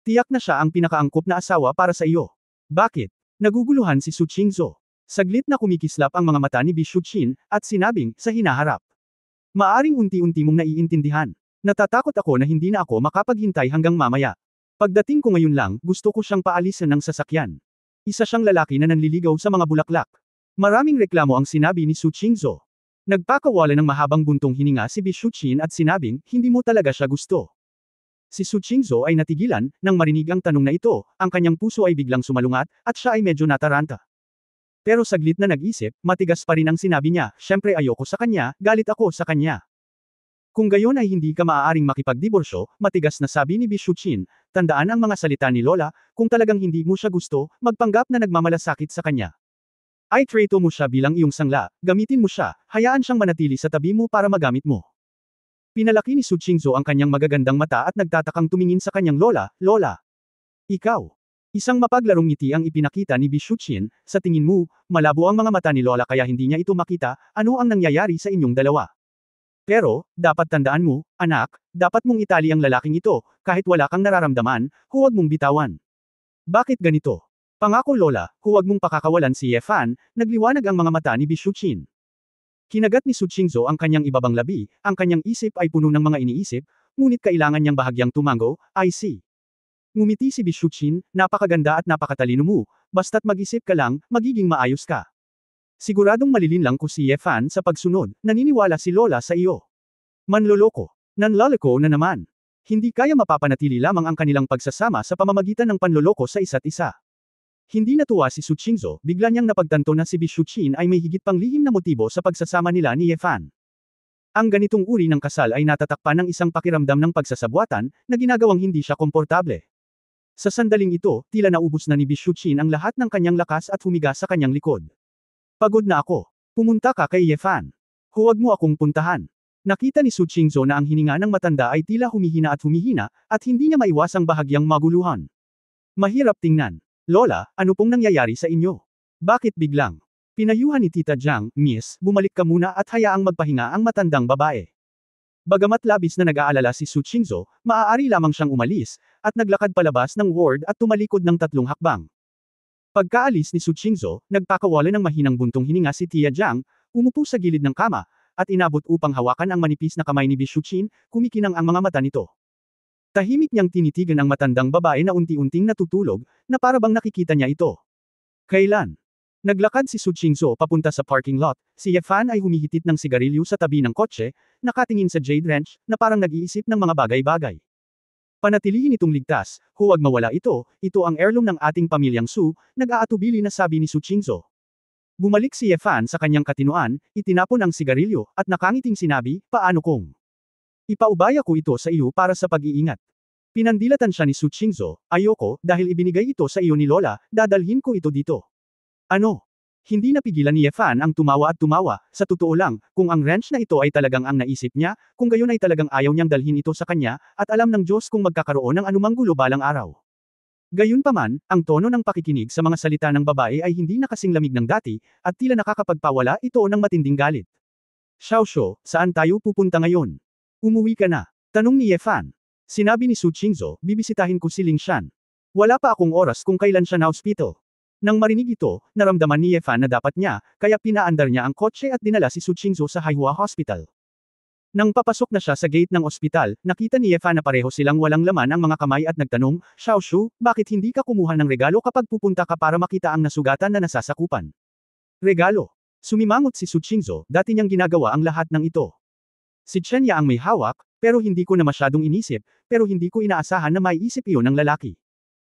Tiyak na siya ang pinakaangkop na asawa para sa iyo. Bakit? Naguguluhan si Su Qingzhou. Saglit na kumikislap ang mga mata ni Bishuchin, at sinabing, sa hinaharap. Maaring unti-unti mong naiintindihan. Natatakot ako na hindi na ako makapaghintay hanggang mamaya. Pagdating ko ngayon lang, gusto ko siyang paalisan ng sasakyan. Isa siyang lalaki na nanliligaw sa mga bulaklak. Maraming reklamo ang sinabi ni Su Qingzhou. Nagpakawala ng mahabang buntong hininga si Bishuchin at sinabing, hindi mo talaga siya gusto. Si Su Qingzhou ay natigilan, nang marinig ang tanong na ito, ang kanyang puso ay biglang sumalungat, at siya ay medyo nataranta. Pero saglit na nag-isip, matigas pa rin ang sinabi niya, syempre ayoko sa kanya, galit ako sa kanya. Kung gayon ay hindi ka maaaring makipagdiborsyo, matigas na sabi ni Bishuchin, tandaan ang mga salita ni Lola, kung talagang hindi mo siya gusto, magpanggap na nagmamalasakit sa kanya. Ay treto mo siya bilang iyong sangla, gamitin mo siya, hayaan siyang manatili sa tabi mo para magamit mo. Pinalaki ni Su Qingzhou ang kanyang magagandang mata at nagtatakang tumingin sa kanyang lola, Lola. Ikaw. Isang mapaglarong ngiti ang ipinakita ni Bishuchin, sa tingin mo, malabo ang mga mata ni Lola kaya hindi niya ito makita, ano ang nangyayari sa inyong dalawa. Pero, dapat tandaan mo, anak, dapat mong itali ang lalaking ito, kahit wala kang nararamdaman, huwag mong bitawan. Bakit ganito? Pangako Lola, huwag mong pakakawalan si Ye Fan, nagliwanag ang mga mata ni Bishuchin. Kinagat ni Su Qingzhou ang kanyang ibabang labi, ang kanyang isip ay puno ng mga iniisip, ngunit kailangan niyang bahagyang tumango, I see. Ngumiti si Bishuchin, napakaganda at napakatalino mo, basta't mag-isip ka lang, magiging maayos ka. Siguradong malilinlang ko si Ye Fan sa pagsunod, naniniwala si Lola sa iyo. Manloloko. Nanlaloko na naman. Hindi kaya mapapanatili lamang ang kanilang pagsasama sa pamamagitan ng panloloko sa isa't isa. Hindi natuwa si Su Qingzhou, bigla niyang napagtanto na si Bishuchin ay may higit pang lihim na motibo sa pagsasama nila ni Ye Fan. Ang ganitong uri ng kasal ay natatakpan ng isang pakiramdam ng pagsasabwatan, na ginagawang hindi siya komportable. Sa sandaling ito, tila naubos na ni Bishuchin ang lahat ng kanyang lakas at humiga sa kanyang likod. Pagod na ako. Pumunta ka kay Ye Fan. Huwag mo akong puntahan. Nakita ni Su Qingzhou na ang hininga ng matanda ay tila humihina, at hindi niya maiwasang bahagyang maguluhan. Mahirap tingnan. Lola, ano pong nangyayari sa inyo? Bakit biglang? Pinayuhan ni Tita Jiang, Miss, bumalik ka muna at hayaang magpahinga ang matandang babae. Bagamat labis na nag-aalala si Su Qingzhou, maaari lamang siyang umalis, at naglakad palabas ng ward at tumalikod ng 3 hakbang. Pagkaalis ni Su Qingzhou, nagpakawala ng mahinang buntong hininga si Tia Jiang, umupo sa gilid ng kama, at inabot upang hawakan ang manipis na kamay ni Bishuchin, kumikinang ang mga mata nito. Tahimik niyang tinitigan ang matandang babae na unti-unting natutulog, na parabang nakikita niya ito. Kailan? Naglakad si Su Qingzhou papunta sa parking lot, si Ye Fan ay humihitit ng sigarilyo sa tabi ng kotse, nakatingin sa jade wrench, na parang nag-iisip ng mga bagay-bagay. Panatilihin itong ligtas, huwag mawala ito ang heirloom ng ating pamilyang Su, nag-aatubili na sabi ni Su Qingzhou. Bumalik si Ye Fan sa kanyang katinuan, itinapon ang sigarilyo, at nakangiting sinabi, paano kung ipaubaya ko ito sa iyo para sa pag-iingat. Pinandilatan siya ni Su Qingzhou, ayoko, dahil ibinigay ito sa iyo ni Lola, dadalhin ko ito dito. Ano? Hindi napigilan ni Yefan ang tumawa at tumawa, sa totoo lang, kung ang wrench na ito ay talagang ang naisip niya, kung gayon ay talagang ayaw niyang dalhin ito sa kanya, at alam ng Diyos kung magkakaroon ng anumang gulo balang araw. Gayunpaman, ang tono ng pakikinig sa mga salita ng babae ay hindi na kasing lamig ng dati, at tila nakakapagpawala ito ng matinding galit. Xiaoshu, saan tayo pupunta ngayon? Umuwi ka na. Tanong ni Yefan. Sinabi ni Su Qingzhou, bibisitahin ko si Lingshan. Wala pa akong oras kung kailan siya na hospital. Nang marinig ito, naramdaman ni Yefan na dapat niya, kaya pinaandar niya ang kotse at dinala si Su Qingzhou sa Haihua Hospital. Nang papasok na siya sa gate ng ospital, nakita ni Yefan na pareho silang walang laman ang mga kamay at nagtanong, Xiaoshu, bakit hindi ka kumuha ng regalo kapag pupunta ka para makita ang nasugatan na nasasakupan? Regalo. Sumimangot si Su Qingzhou, dati niyang ginagawa ang lahat ng ito. Si Chenya ang may hawak, pero hindi ko na masyadong inisip, pero hindi ko inaasahan na maiisip iyon ng lalaki.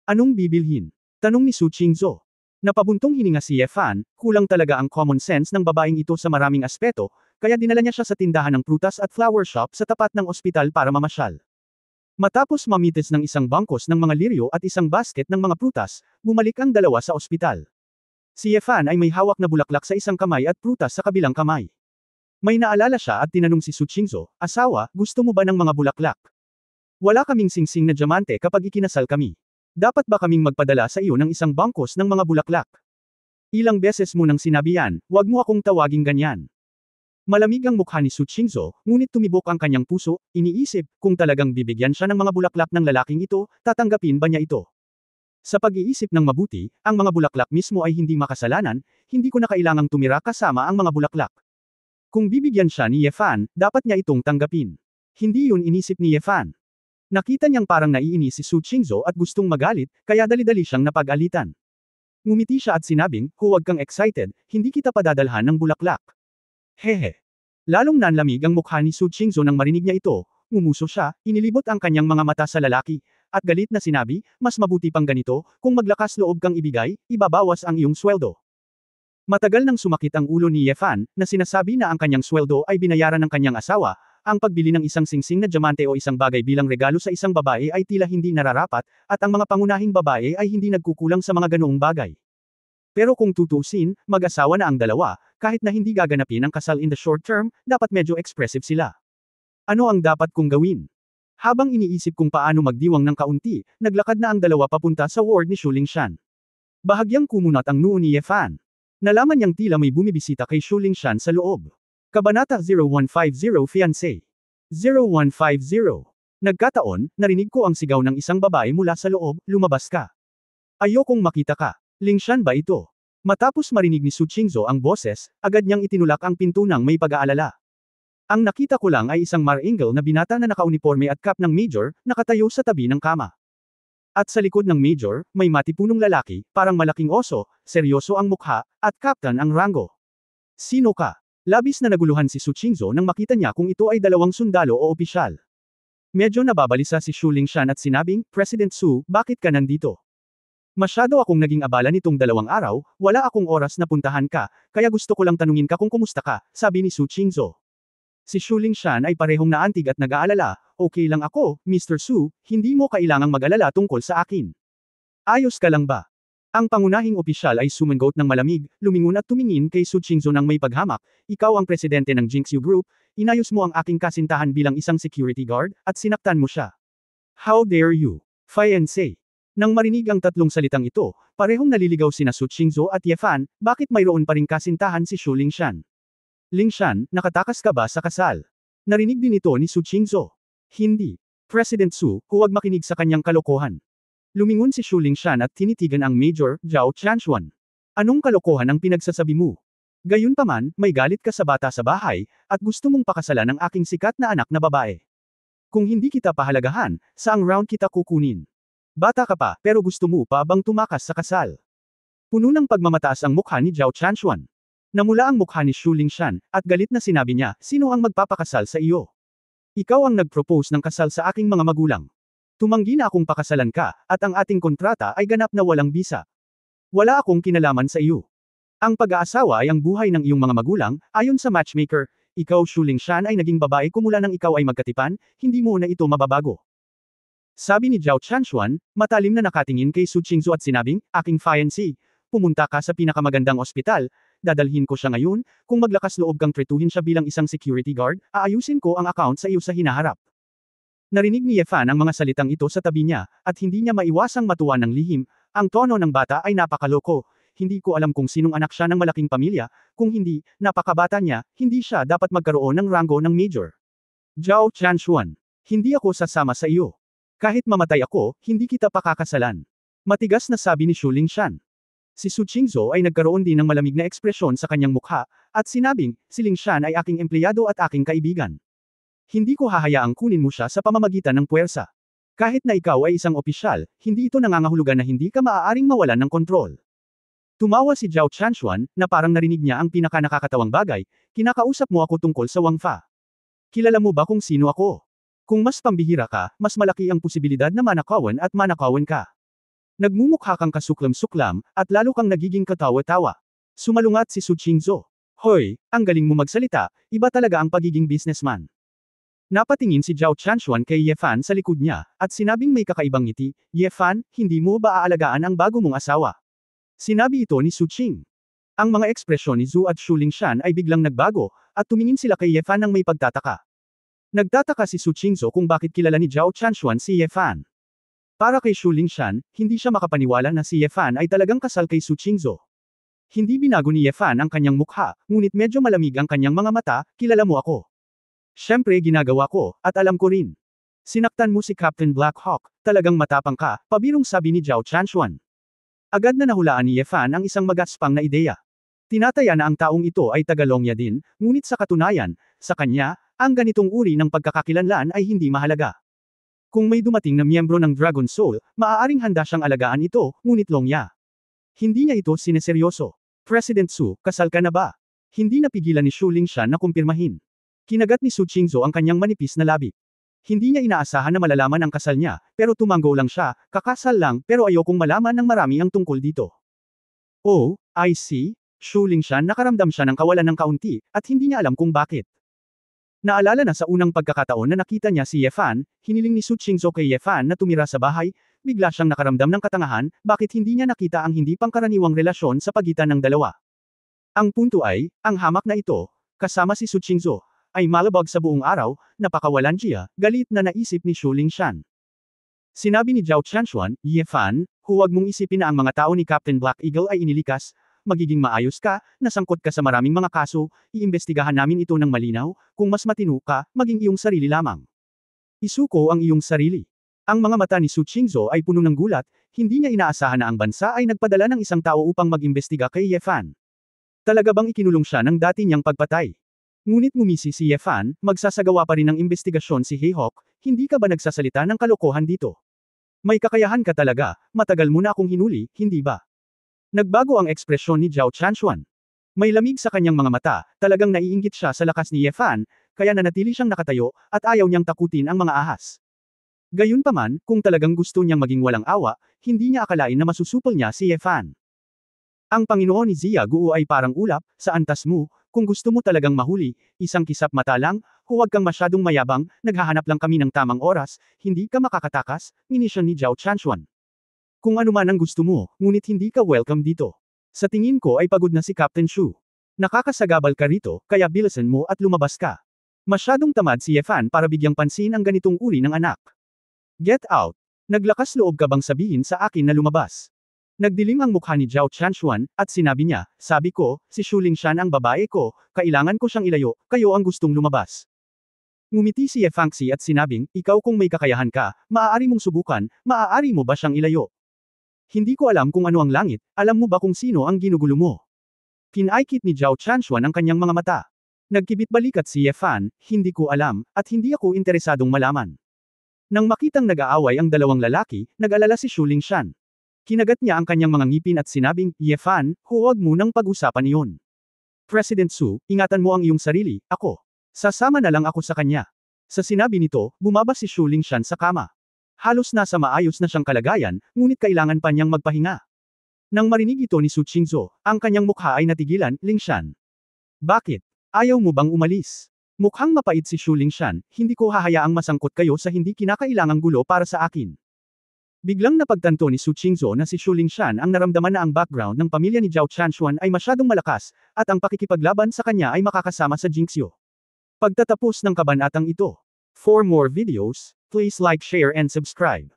Anong bibilhin? Tanong ni Su Qingzhou. Napabuntong hininga si Yefan, kulang talaga ang common sense ng babaeng ito sa maraming aspeto, kaya dinala niya siya sa tindahan ng prutas at flower shop sa tapat ng ospital para mamasyal. Matapos mamitis ng isang bangkos ng mga liryo at isang basket ng mga prutas, bumalik ang dalawa sa ospital. Si Yefan ay may hawak na bulaklak sa isang kamay at prutas sa kabilang kamay. May naalala siya at tinanong si Su Qingzhou, asawa, gusto mo ba ng mga bulaklak? Wala kaming singsing na diamante kapag ikinasal kami. Dapat ba kaming magpadala sa iyo ng isang bangkos ng mga bulaklak? Ilang beses mo nang sinabi yan, wag mo akong tawaging ganyan. Malamig ang mukha ni Su Qingzhou, ngunit tumibok ang kanyang puso, iniisip, kung talagang bibigyan siya ng mga bulaklak ng lalaking ito, tatanggapin ba niya ito? Sa pag-iisip ng mabuti, ang mga bulaklak mismo ay hindi makasalanan, hindi ko na kailangang tumira kasama ang mga bulaklak. Kung bibigyan siya ni Yefan, dapat niya itong tanggapin. Hindi yun inisip ni Yefan. Nakita niyang parang naiinis si Su Qingzhou at gustong magalit, kaya dali-dali siyang napag-alitan. Ngumiti siya at sinabing, huwag kang excited, hindi kita padadalhan ng bulaklak. Hehe. Lalong nanlamig ang mukha ni Su Qingzhou nang marinig niya ito, ngumuso siya, inilibot ang kanyang mga mata sa lalaki, at galit na sinabi, mas mabuti pang ganito, kung maglakas loob kang ibigay, ibabawas ang iyong sweldo. Matagal nang sumakit ang ulo ni Yefan, na sinasabi na ang kanyang sweldo ay binayaran ng kanyang asawa, ang pagbili ng isang singsing na diamante o isang bagay bilang regalo sa isang babae ay tila hindi nararapat, at ang mga pangunahing babae ay hindi nagkukulang sa mga ganoong bagay. Pero kung tutusin, mag-asawa na ang dalawa, kahit na hindi gaganapin ang kasal in the short term, dapat medyo expressive sila. Ano ang dapat kong gawin? Habang iniisip kung paano magdiwang ng kaunti, naglakad na ang dalawa papunta sa ward ni Shu Lingshan. Bahagyang kumunat ang noo ni Yefan. Nalaman niyang tila may bumibisita kay Shu Lingshan sa loob. Kabanata 0150 Fiancé. 0150. Nagkataon, narinig ko ang sigaw ng isang babae mula sa loob, lumabas ka. Ayokong makita ka. Lingshan ba ito? Matapos marinig ni Su Qingzhou ang boses, agad niyang itinulak ang pinto ng may pag-aalala. Ang nakita ko lang ay isang marangel na binata na nakauniforme at cap ng major, nakatayo sa tabi ng kama. At sa likod ng major, may matipunong lalaki, parang malaking oso, seryoso ang mukha, at captain ang rango. Sino ka? Labis na naguluhan si Su Qingzhou nang makita niya kung ito ay dalawang sundalo o opisyal. Medyo nababalisa si Shu Lingshan at sinabing, President Su, bakit ka nandito? Masyado akong naging abala nitong 2 araw, wala akong oras na puntahan ka, kaya gusto ko lang tanungin ka kung kumusta ka, sabi ni Su Qingzhou. Si Shu Lingshan ay parehong naantig at nag-aalala, okay lang ako, Mr. Su, hindi mo kailangang mag-alala tungkol sa akin. Ayos ka lang ba? Ang pangunahing opisyal ay sumangot ng malamig, lumingon at tumingin kay Su Qingzhou ng may paghamak, ikaw ang presidente ng Jinxiu Group, inayos mo ang aking kasintahan bilang isang security guard, at sinaktan mo siya. How dare you? Fiancé. Nang marinig ang tatlong salitang ito, parehong naliligaw sina Su Qingzhou at Yefan, bakit mayroon pa ring kasintahan si Shu Lingshan? Lingshan, nakatakas ka ba sa kasal? Narinig din ito ni Su Qingzhou. Hindi. President Su, huwag makinig sa kanyang kalokohan. Lumingon si Shu Lingshan at tinitigan ang Major, Zhao Chanchuan. Anong kalokohan ang pinagsasabi mo? Gayunpaman, may galit ka sa bata sa bahay, at gusto mong pakasalan ang aking sikat na anak na babae. Kung hindi kita pahalagahan, saang round kita kukunin? Bata ka pa, pero gusto mo pa bang tumakas sa kasal? Puno ng pagmamataas ang mukha ni Zhao Chanchuan. Namula ang mukha ni Shu Lingshan, at galit na sinabi niya, sino ang magpapakasal sa iyo? Ikaw ang nag-propose ng kasal sa aking mga magulang. Tumanggi na akong pakasalan ka, at ang ating kontrata ay ganap na walang bisa. Wala akong kinalaman sa iyo. Ang pag-aasawa ay ang buhay ng iyong mga magulang, ayon sa matchmaker, ikaw Shu Lingshan ay naging babae kumula nang ikaw ay magkatipan, hindi mo na ito mababago. Sabi ni Zhao Chanchuan, matalim na nakatingin kay Su Qingzhou at sinabing, aking fiancé, pumunta ka sa pinakamagandang ospital, dadalhin ko siya ngayon, kung maglakas loob kang tretuhin siya bilang isang security guard, aayusin ko ang account sa iyo sa hinaharap. Narinig ni Yefan ang mga salitang ito sa tabi niya, at hindi niya maiwasang matuwa ng lihim. Ang tono ng bata ay napakaloko. Hindi ko alam kung sinong anak siya ng malaking pamilya, kung hindi, napakabata niya, hindi siya dapat magkaroon ng rango ng major. Zhao Chanshuan. Hindi ako sasama sa iyo. Kahit mamatay ako, hindi kita pakakasalan. Matigas na sabi ni Shu Lingshan. Si Su Qingzhou ay nagkaroon din ng malamig na ekspresyon sa kanyang mukha, at sinabing, si Lingshan ay aking empleyado at aking kaibigan. Hindi ko hahayaang kunin mo siya sa pamamagitan ng puwersa. Kahit na ikaw ay isang opisyal, hindi ito nangangahulugan na hindi ka maaaring mawalan ng kontrol. Tumawa si Zhao Chanshuan, na parang narinig niya ang pinaka-nakakatawang bagay, kinakausap mo ako tungkol sa Wang Fa. Kilala mo ba kung sino ako? Kung mas pambihira ka, mas malaki ang posibilidad na manakawan at manakawan ka. Nagmumukha kang kasuklam-suklam, at lalo kang nagiging katawa-tawa. Sumalungat si Su Qingzhou. Hoy, ang galing mo magsalita, iba talaga ang pagiging businessman. Napatingin si Zhao Chanshuan kay Yefan sa likod niya, at sinabing may kakaibang ngiti, Yefan, hindi mo ba aalagaan ang bago mong asawa? Sinabi ito ni Su Qing. Ang mga ekspresyon ni Zhu at Shu Lingshan ay biglang nagbago, at tumingin sila kay Yefan ng may pagtataka. Nagtataka si Su Qingzhou kung bakit kilala ni Zhao Chanshuan si Yefan. Para kay Shu Lingshan, hindi siya makapaniwala na si Yefan ay talagang kasal kay Su Qingzhou. Hindi binago ni Yefan ang kanyang mukha, ngunit medyo malamig ang kanyang mga mata, kilala mo ako. Siyempre ginagawa ko, at alam ko rin. Sinaktan mo si Captain Black Hawk, talagang matapang ka, pabirong sabi ni Zhao Chanshuan. Agad na nahulaan ni Yefan ang isang magaspang na ideya. Tinataya na ang taong ito ay taga-Longya din, ngunit sa katunayan, sa kanya, ang ganitong uri ng pagkakakilanlan ay hindi mahalaga. Kung may dumating na miyembro ng Dragon Soul, maaaring handa siyang alagaan ito, ngunit Longya. Hindi niya ito sineseryoso. President Su, kasal ka na ba? Hindi napigilan ni Shu Lingshan na kumpirmahin. Kinagat ni Su Qingzhou ang kanyang manipis na labi. Hindi niya inaasahan na malalaman ang kasal niya, pero tumanggo lang siya, kakasal lang, pero ayokong malaman ng marami ang tungkol dito. Oh, I see. Shu Lingshan nakaramdam siya ng kawalan ng kaunti, at hindi niya alam kung bakit. Naalala na sa unang pagkakataon na nakita niya si Yefan, hiniling ni Su Qingzhou kay Yefan na tumira sa bahay, bigla siyang nakaramdam ng katangahan, bakit hindi niya nakita ang hindi pangkaraniwang relasyon sa pagitan ng dalawa. Ang punto ay, ang hamak na ito, kasama si Su Qingzhou, ay malabag sa buong araw, napakawalansiya, galit na naisip ni Shu Lingshan. Sinabi ni Zhao Chanshuan, Yefan, huwag mong isipin na ang mga tao ni Captain Black Eagle ay inilikas, magiging maayos ka, nasangkot ka sa maraming mga kaso, iimbestigahan namin ito ng malinaw, kung mas matino ka, maging iyong sarili lamang. Isuko ang iyong sarili. Ang mga mata ni Su Qingzhou ay puno ng gulat, hindi niya inaasahan na ang bansa ay nagpadala ng isang tao upang mag-imbestiga kay Yefan. Talaga bang ikinulong siya ng dati niyang pagpatay? Ngunit ngumisi si Yefan, magsasagawa pa rin ng imbestigasyon si Heihok, hindi ka ba nagsasalita ng kalokohan dito? May kakayahan ka talaga, matagal mo na akong hinuli, hindi ba? Nagbago ang ekspresyon ni Zhao Chanshuan. May lamig sa kanyang mga mata, talagang naiinggit siya sa lakas ni Yefan, kaya nanatili siyang nakatayo, at ayaw niyang takutin ang mga ahas. Gayunpaman, kung talagang gusto niyang maging walang awa, hindi niya akalain na masusupol niya si Yefan. Ang Panginoon ni Zia Guo ay parang ulap, sa antas mo, kung gusto mo talagang mahuli, isang kisap mata lang, huwag kang masyadong mayabang, naghahanap lang kami ng tamang oras, hindi ka makakatakas, minisyon ni Zhao Chanshuan. Kung ano man ang gusto mo, ngunit hindi ka welcome dito. Sa tingin ko ay pagod na si Captain Shu. Nakakasagabal ka rito, kaya bilisan mo at lumabas ka. Masyadong tamad si Yefan para bigyang pansin ang ganitong uri ng anak. Get out! Naglakas loob ka bang sabihin sa akin na lumabas? Nagdilim ang mukha ni Zhao Chanshuan, at sinabi niya, sabi ko, si Shu Lingshan ang babae ko, kailangan ko siyang ilayo, kayo ang gustong lumabas. Ngumiti si Ye Fangxi at sinabing, ikaw kung may kakayahan ka, maaari mong subukan, maaari mo ba siyang ilayo? Hindi ko alam kung ano ang langit, alam mo ba kung sino ang ginugulo mo? Pinaikit ni Zhao Chanshuan ang kanyang mga mata. Nagkibit balikat si Ye Fan, hindi ko alam, at hindi ako interesadong malaman. Nang makitang nag-aaway ang dalawang lalaki, nag-alala si Shu Lingshan. Kinagat niya ang kanyang mga ngipin at sinabing, Ye Fan, huwag mo nang pag-usapan iyon. President Su, ingatan mo ang iyong sarili, ako. Sasama na lang ako sa kanya. Sa sinabi nito, bumaba si Shu Lingshan sa kama. Halos nasa maayos na siyang kalagayan, ngunit kailangan pa niyang magpahinga. Nang marinig ito ni Su Qingzhou, ang kanyang mukha ay natigilan, Lingshan. Bakit? Ayaw mo bang umalis? Mukhang mapait si Shu Lingshan, hindi ko hahayaang masangkot kayo sa hindi kinakailangang gulo para sa akin. Biglang napagtanto ni Su Qingzhou na si Xu Lingshan ang naramdaman na ang background ng pamilya ni Zhao Chanshuan ay masyadong malakas, at ang pakikipaglaban sa kanya ay makakasama sa Jinxiu. Pagtatapos ng kabanatang ito. For more videos, please like, share and subscribe.